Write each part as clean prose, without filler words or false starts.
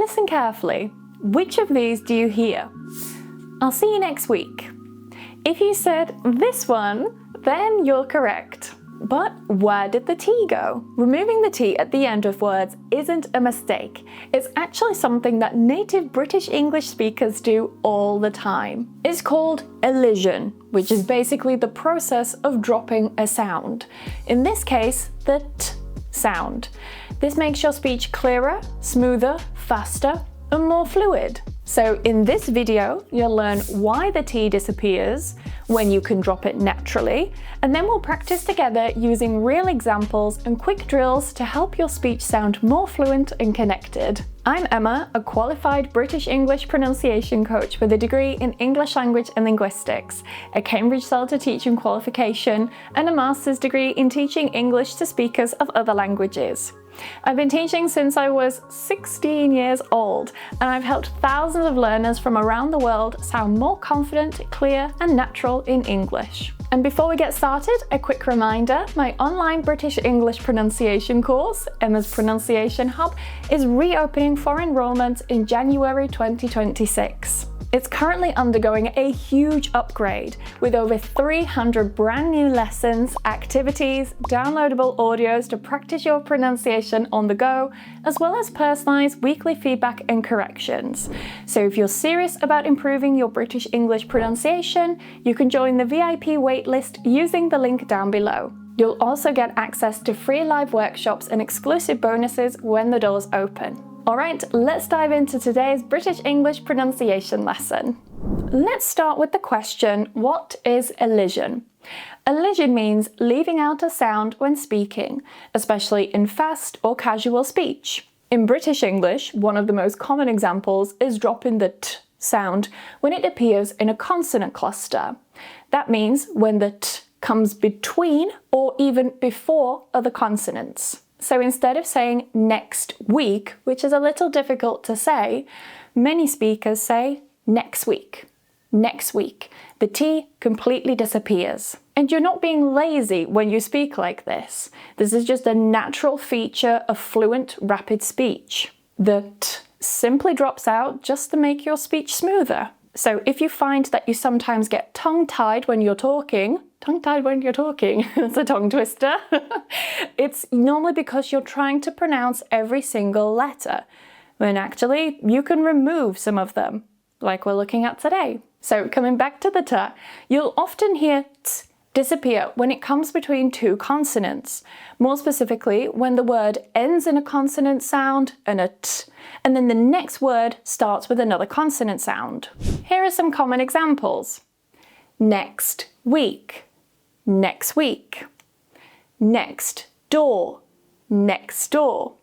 listen carefully. Which of these do you hear? I'll see you next week. If you said this one, then you're correct. But where did the T go? Removing the T at the end of words isn't a mistake. It's actually something that native British English speakers do all the time. It's called elision, which is basically the process of dropping a sound. In this case, the T sound. This makes your speech clearer, smoother, faster, and more fluid. So in this video, you'll learn why the T disappears, when you can drop it naturally, and then we'll practice together using real examples and quick drills to help your speech sound more fluent and connected. I'm Emma, a qualified British English pronunciation coach with a degree in English language and linguistics, a Cambridge CELTA teaching qualification, and a master's degree in teaching English to speakers of other languages. I've been teaching since I was 16 years old, and I've helped thousands of learners from around the world sound more confident, clear, and natural in English. And before we get started, a quick reminder, my online British English pronunciation course, Emma's Pronunciation Hub, is reopening for enrolment in January 2026. It's currently undergoing a huge upgrade with over 300 brand new lessons, activities, downloadable audios to practice your pronunciation on the go, as well as personalized weekly feedback and corrections. So if you're serious about improving your British English pronunciation, you can join the VIP waitlist using the link down below. You'll also get access to free live workshops and exclusive bonuses when the doors open. Alright, let's dive into today's British English pronunciation lesson. Let's start with the question, what is elision? Elision means leaving out a sound when speaking, especially in fast or casual speech. In British English, one of the most common examples is dropping the T sound when it appears in a consonant cluster. That means when the T comes between or even before other consonants. So instead of saying next week, which is a little difficult to say, many speakers say next week. Next week. The T completely disappears. And you're not being lazy when you speak like this. This is just a natural feature of fluent, rapid speech. The T simply drops out just to make your speech smoother. So if you find that you sometimes get tongue-tied when you're talking, that's a tongue twister, it's normally because you're trying to pronounce every single letter, when actually you can remove some of them, like we're looking at today. So coming back to the T, you'll often hear T disappear when it comes between two consonants, more specifically when the word ends in a consonant sound and a T, and then the next word starts with another consonant sound. Here are some common examples. Next week, next week. Next door, next door.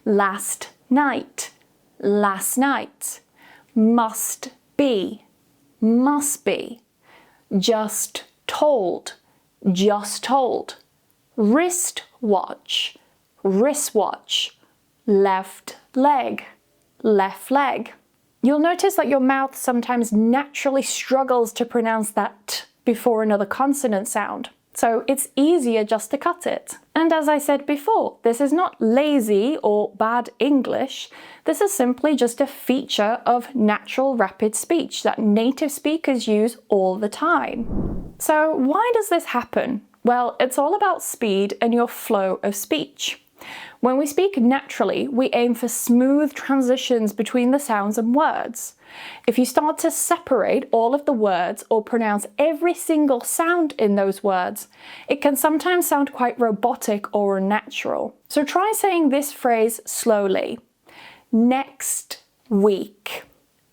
Last night, last night. Must be, must be. Just told, just told. Wristwatch, wristwatch. Left leg, left leg. You'll notice that your mouth sometimes naturally struggles to pronounce that T before another consonant sound, so it's easier just to cut it. And as I said before, this is not lazy or bad English. This is simply just a feature of natural rapid speech that native speakers use all the time. So why does this happen? Well, it's all about speed and your flow of speech. When we speak naturally, we aim for smooth transitions between the sounds and words. If you start to separate all of the words or pronounce every single sound in those words, it can sometimes sound quite robotic or unnatural. So try saying this phrase slowly. Next week.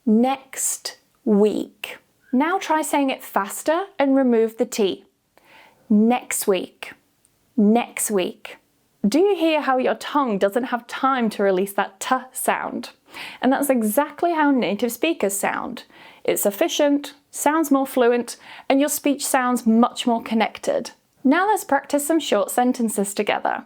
Next week. Now try saying it faster and remove the T. Next week. Next week. Do you hear how your tongue doesn't have time to release that T sound? And that's exactly how native speakers sound. It's efficient, sounds more fluent, and your speech sounds much more connected. Now let's practice some short sentences together.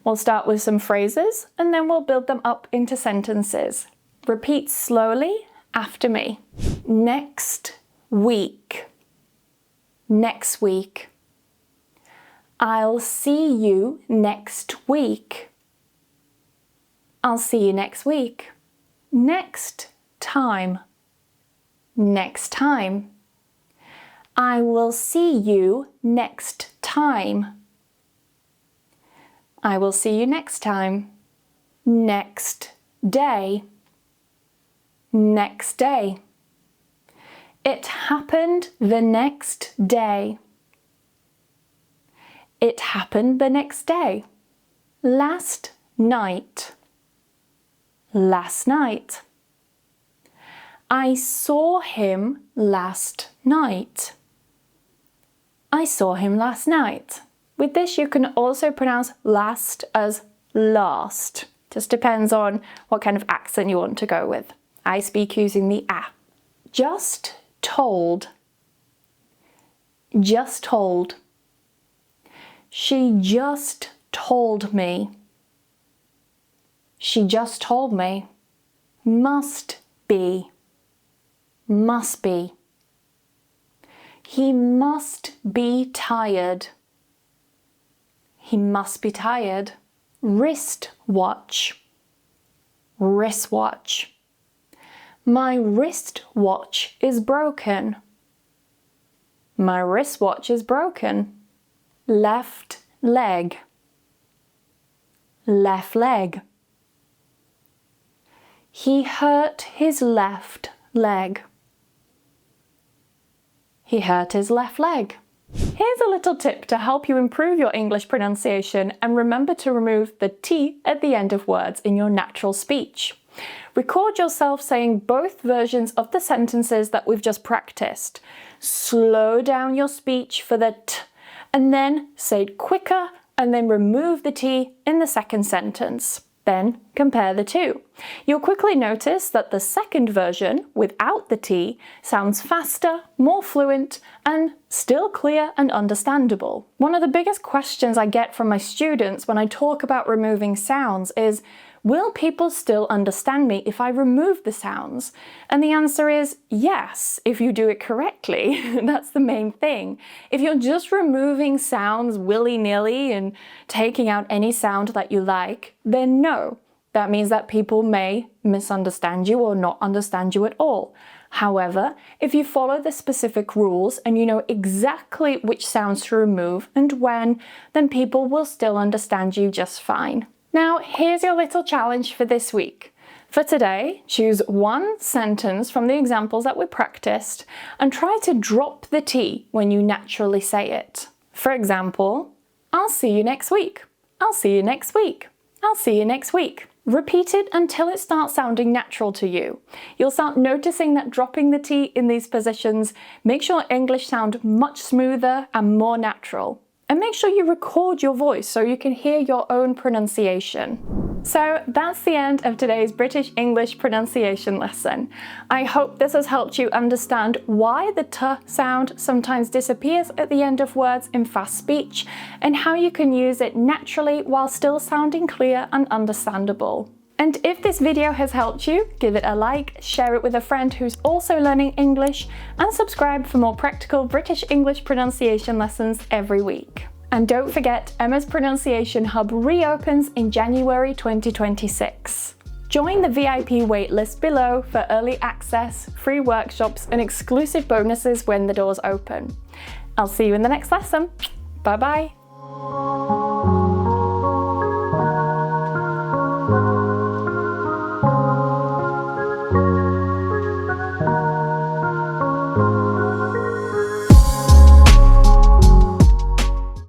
We'll start with some phrases, and then we'll build them up into sentences. Repeat slowly after me. Next week. Next week. I'll see you next week. I'll see you next week. next time. Next time. I will see you next time. I will see you next time. Next day. Next day. It happened the next day. It happened the next day. Last night. Last night. I saw him last night. I saw him last night. With this, you can also pronounce last as last. Just depends on what kind of accent you want to go with. I speak using the a. Just told. Just told. She just told me. She just told me. Must be. Must be. He must be tired. He must be tired. Wrist watch. Wristwatch. My wristwatch is broken. My wristwatch is broken. Left leg. Left leg. He hurt his left leg. He hurt his left leg. Here's a little tip to help you improve your English pronunciation and remember to remove the T at the end of words in your natural speech. Record yourself saying both versions of the sentences that we've just practiced. Slow down your speech for the T and then say it quicker and then remove the T in the second sentence. Then compare the two. You'll quickly notice that the second version, without the T, sounds faster, more fluent, and still clear and understandable. One of the biggest questions I get from my students when I talk about removing sounds is, will people still understand me if I remove the sounds? And the answer is yes, if you do it correctly. That's the main thing. If you're just removing sounds willy-nilly and taking out any sound that you like, then no. That means that people may misunderstand you or not understand you at all. However, if you follow the specific rules and you know exactly which sounds to remove and when, then people will still understand you just fine. Now, here's your little challenge for this week. For today, choose one sentence from the examples that we practiced and try to drop the T when you naturally say it. For example, I'll see you next week. I'll see you next week. I'll see you next week. Repeat it until it starts sounding natural to you. You'll start noticing that dropping the T in these positions makes your English sound much smoother and more natural. And make sure you record your voice so you can hear your own pronunciation. So that's the end of today's British English pronunciation lesson. I hope this has helped you understand why the T sound sometimes disappears at the end of words in fast speech and how you can use it naturally while still sounding clear and understandable. And if this video has helped you, give it a like, share it with a friend who's also learning English, and subscribe for more practical British English pronunciation lessons every week. And don't forget, Emma's Pronunciation Hub reopens in January 2026. Join the VIP waitlist below for early access, free workshops, and exclusive bonuses when the doors open. I'll see you in the next lesson. Bye bye.